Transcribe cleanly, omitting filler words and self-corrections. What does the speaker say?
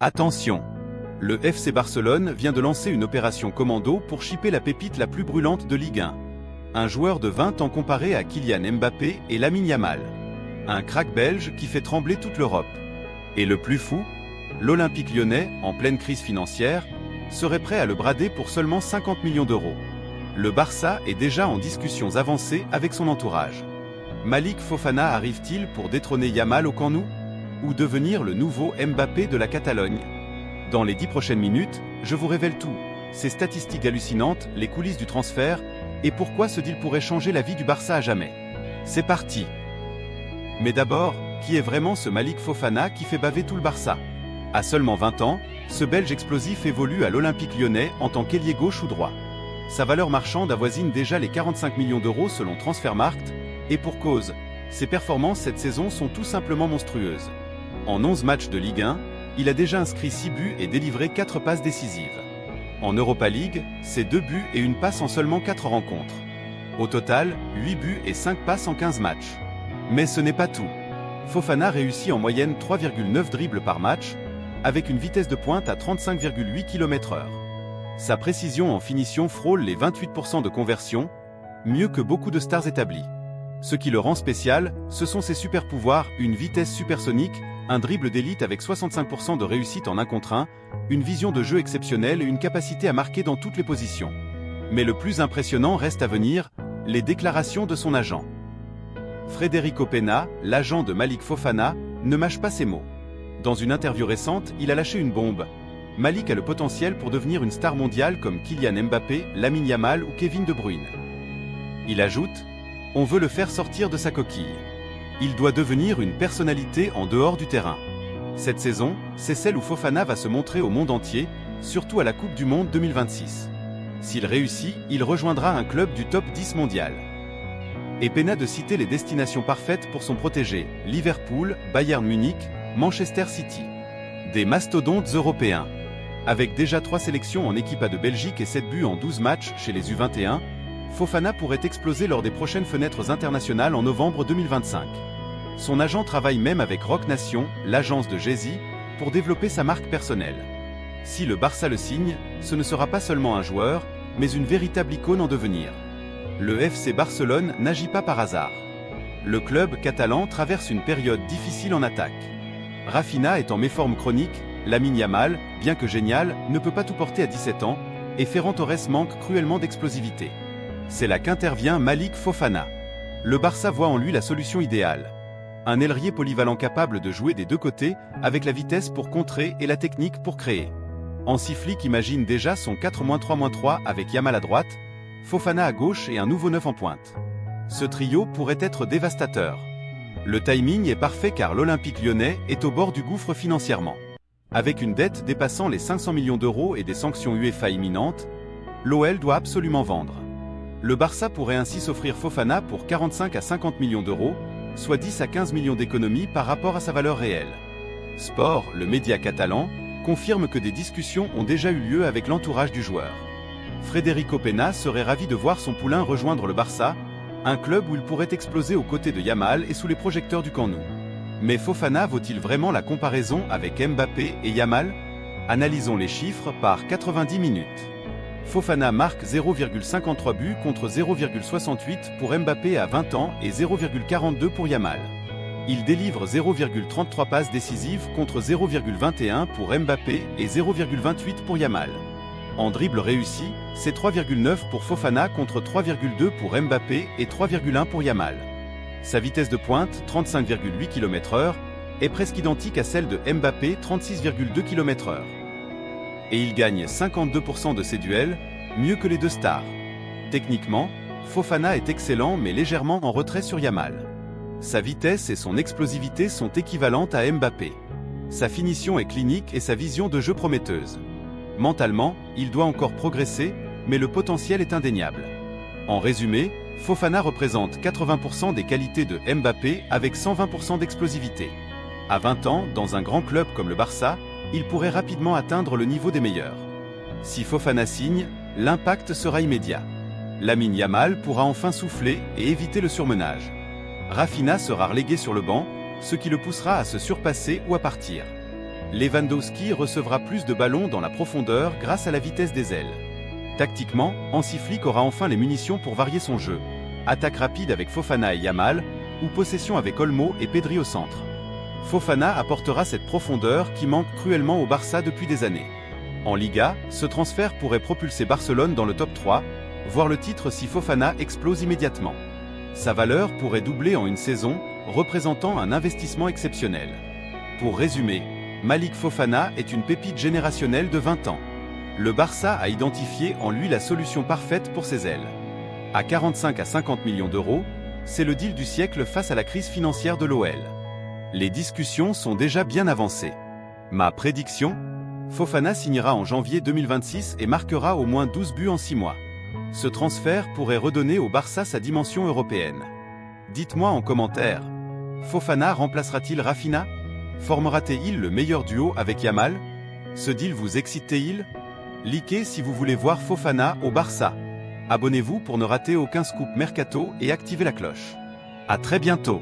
Attention! Le FC Barcelone vient de lancer une opération commando pour chipper la pépite la plus brûlante de Ligue 1. Un joueur de 20 ans comparé à Kylian Mbappé et Lamine Yamal. Un crack belge qui fait trembler toute l'Europe. Et le plus fou, l'Olympique lyonnais, en pleine crise financière, serait prêt à le brader pour seulement 50 millions d'euros. Le Barça est déjà en discussions avancées avec son entourage. Malik Fofana arrive-t-il pour détrôner Yamal au Camp Nou? Ou devenir le nouveau Mbappé de la Catalogne? Dans les 10 prochaines minutes, je vous révèle tout. Ces statistiques hallucinantes, les coulisses du transfert, et pourquoi ce deal pourrait changer la vie du Barça à jamais. C'est parti! Mais d'abord, qui est vraiment ce Malik Fofana qui fait baver tout le Barça? À seulement 20 ans, ce Belge explosif évolue à l'Olympique lyonnais en tant qu'ailier gauche ou droit. Sa valeur marchande avoisine déjà les 45 millions d'euros selon Transfermarkt, et pour cause, ses performances cette saison sont tout simplement monstrueuses. En 11 matchs de Ligue 1, il a déjà inscrit 6 buts et délivré 4 passes décisives. En Europa League, c'est 2 buts et une passe en seulement 4 rencontres. Au total, 8 buts et 5 passes en 15 matchs. Mais ce n'est pas tout. Fofana réussit en moyenne 3,9 dribbles par match, avec une vitesse de pointe à 35,8 km/h. Sa précision en finition frôle les 28% de conversion, mieux que beaucoup de stars établies. Ce qui le rend spécial, ce sont ses super pouvoirs, une vitesse supersonique, un dribble d'élite avec 65% de réussite en 1 contre 1, une vision de jeu exceptionnelle et une capacité à marquer dans toutes les positions. Mais le plus impressionnant reste à venir, les déclarations de son agent. Federico Pena, l'agent de Malik Fofana, ne mâche pas ses mots. Dans une interview récente, il a lâché une bombe. Malik a le potentiel pour devenir une star mondiale comme Kylian Mbappé, Lamine Yamal ou Kevin De Bruyne. Il ajoute: « On veut le faire sortir de sa coquille. Il doit devenir une personnalité en dehors du terrain. » Cette saison, c'est celle où Fofana va se montrer au monde entier, surtout à la Coupe du Monde 2026. S'il réussit, il rejoindra un club du top 10 mondial. Et Pena de citer les destinations parfaites pour son protégé: Liverpool, Bayern Munich, Manchester City. Des mastodontes européens. Avec déjà 3 sélections en équipe A de Belgique et 7 buts en 12 matchs chez les U21, Fofana pourrait exploser lors des prochaines fenêtres internationales en novembre 2025. Son agent travaille même avec Roc Nation, l'agence de Jay-Z, pour développer sa marque personnelle. Si le Barça le signe, ce ne sera pas seulement un joueur, mais une véritable icône en devenir. Le FC Barcelone n'agit pas par hasard. Le club catalan traverse une période difficile en attaque. Rafinha est en méforme chronique, Lamine Yamal, bien que génial, ne peut pas tout porter à 17 ans, et Ferran Torres manque cruellement d'explosivité. C'est là qu'intervient Malik Fofana. Le Barça voit en lui la solution idéale. Un ailier polyvalent capable de jouer des deux côtés, avec la vitesse pour contrer et la technique pour créer. Hansi Flick imagine déjà son 4-3-3 avec Yamal à droite, Fofana à gauche et un nouveau 9 en pointe. Ce trio pourrait être dévastateur. Le timing est parfait car l'Olympique lyonnais est au bord du gouffre financièrement. Avec une dette dépassant les 500 millions d'euros et des sanctions UEFA imminentes, l'OL doit absolument vendre. Le Barça pourrait ainsi s'offrir Fofana pour 45 à 50 millions d'euros, soit 10 à 15 millions d'économies par rapport à sa valeur réelle. Sport, le média catalan, confirme que des discussions ont déjà eu lieu avec l'entourage du joueur. Federico Pena serait ravi de voir son poulain rejoindre le Barça, un club où il pourrait exploser aux côtés de Yamal et sous les projecteurs du Camp Nou. Mais Fofana vaut-il vraiment la comparaison avec Mbappé et Yamal? Analysons les chiffres par 90 minutes. Fofana marque 0,53 buts contre 0,68 pour Mbappé à 20 ans et 0,42 pour Yamal. Il délivre 0,33 passes décisives contre 0,21 pour Mbappé et 0,28 pour Yamal. En dribble réussi, c'est 3,9 pour Fofana contre 3,2 pour Mbappé et 3,1 pour Yamal. Sa vitesse de pointe, 35,8 km/h, est presque identique à celle de Mbappé, 36,2 km/h. Et il gagne 52% de ses duels, mieux que les deux stars. Techniquement, Fofana est excellent mais légèrement en retrait sur Yamal. Sa vitesse et son explosivité sont équivalentes à Mbappé. Sa finition est clinique et sa vision de jeu prometteuse. Mentalement, il doit encore progresser, mais le potentiel est indéniable. En résumé, Fofana représente 80% des qualités de Mbappé avec 120% d'explosivité. À 20 ans, dans un grand club comme le Barça, il pourrait rapidement atteindre le niveau des meilleurs. Si Fofana signe, l'impact sera immédiat. Lamine Yamal pourra enfin souffler et éviter le surmenage. Rafinha sera relégué sur le banc, ce qui le poussera à se surpasser ou à partir. Lewandowski recevra plus de ballons dans la profondeur grâce à la vitesse des ailes. Tactiquement, Hansi Flick aura enfin les munitions pour varier son jeu. Attaque rapide avec Fofana et Yamal, ou possession avec Olmo et Pedri au centre. Fofana apportera cette profondeur qui manque cruellement au Barça depuis des années. En Liga, ce transfert pourrait propulser Barcelone dans le top 3, voire le titre si Fofana explose immédiatement. Sa valeur pourrait doubler en une saison, représentant un investissement exceptionnel. Pour résumer, Malik Fofana est une pépite générationnelle de 20 ans. Le Barça a identifié en lui la solution parfaite pour ses ailes. À 45 à 50 millions d'euros, c'est le deal du siècle face à la crise financière de l'OL. Les discussions sont déjà bien avancées. Ma prédiction ? Fofana signera en janvier 2026 et marquera au moins 12 buts en 6 mois. Ce transfert pourrait redonner au Barça sa dimension européenne. Dites-moi en commentaire. Fofana remplacera-t-il Rafinha ? Formera-t-il le meilleur duo avec Yamal ? Ce deal vous excite-t-il ? Likez si vous voulez voir Fofana au Barça. Abonnez-vous pour ne rater aucun scoop mercato et activez la cloche. À très bientôt.